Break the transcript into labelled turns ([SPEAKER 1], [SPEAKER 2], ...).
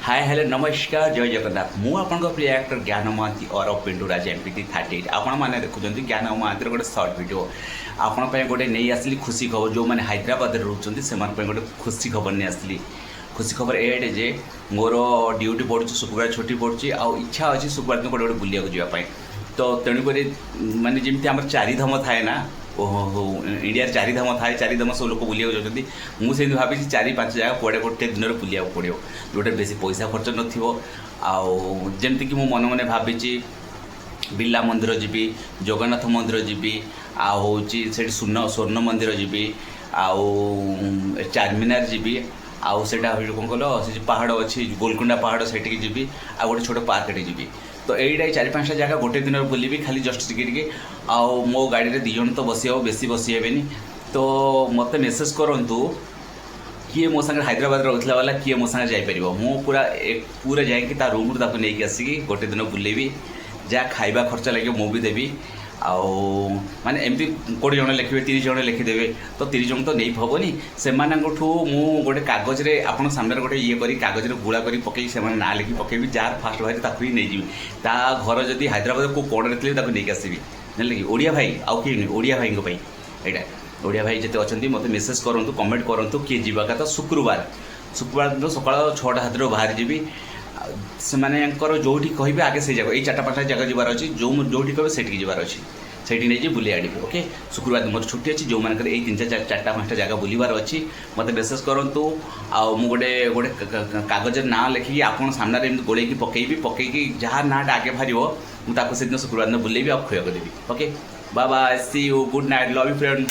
[SPEAKER 1] Hi hello नमस्कार जय जगन्नाथ मु आपन प्रिय एक्टर ज्ञान महांती और पिंडुराज एमपीटी 38 आपण मैंने देखुं ज्ञान महांती गोटे सर्ट भिड आपण गोटे नहीं आसली खुशी खबर जो मैंने हैदराबाद रोचे से गोटे खुशी खबर नहीं आसली खुशी खबर एटे जे मोर ड्यूटी पड़ू शुक्रवार छुट्टी पड़ी आउ इच्छा अच्छी शुक्रवार दिन गोटे बुला जावाई तो तेणुक मानने जमी आम चारिधाम थाए ना ओहो इंडिया चारिधाम थाए चारिधाम सब लोग बुलाक जाती मुझे भावी चारि पांच जगह पड़े गोटे दिन में बुलाक पड़ो जोटे बेसी पैसा खर्च नमती कि मु मन मन भावी बिरला मंदिर जी जगन्नाथ मंदिर जी आँ स्वर्ण मंदिर जी आउ चारमीनार जी आउ से कौन कल पहाड़ अच्छी गोलकुंडा पहाड़ से जी आ गोटे छोट पार्क जी तो यही चारि पांचटा जगह गोटे दिन में बुलि खाली जस्ट टिके आउ मो गाड़ी में दिजन तो बसी हे बेसी बसी हे तो मत मेसेज करूँ किए मो सागर हैदराबाद रोला वाला किए मो सागर जापर मु पूरा पूरा जाकि रूम रू नहीं आसिकी गोटे दिन बुलेबी जहाँ खाइबा खर्च लगे मु भी देवी आउ माने एमती 20 जन लिखे 30 जन लिखिदेवे तो 30 जन तो नहीं हेनी से मु गोटे कागज रे आपण सामने गोटे ये करी कागज रे गुड़ा करी पकई से ना लिखि पकेबी जार फास्ट भाई ताकू ही नहीं जीवी ता घर जदि हैदराबाद को कोड़े थे नहीं आसबी जानले कि ओडिया भाई आउ किए नहीं ओडिया भाई यहाँ ओडिया भाई जिते अच्छा मत मेसेज करूँ कमेंट करूँ किए जीवा का शुक्रवार दिन सकाल 6टा हाथ बाहर जी से जो कहे आगे से जगह ये 4-5 जगह जबार अच्छी जो कहे से जबार अच्छी से नहीं बुले आड़े ओके शुक्रवार दिन मतलब छुट्टी अच्छी जो मैंने 3-4-5 जगह बुलवार अच्छी मत मेसेज करूँ आउ गोटे गोटे कागज ना लिखिकी आपन सामने गोड़े पकईबी पकईकी जहाँ नाटा आगे बाहर मुझे शुक्रवार दिन बुलेबी आ खुआ देवी okay bye bye see you good night love you friend.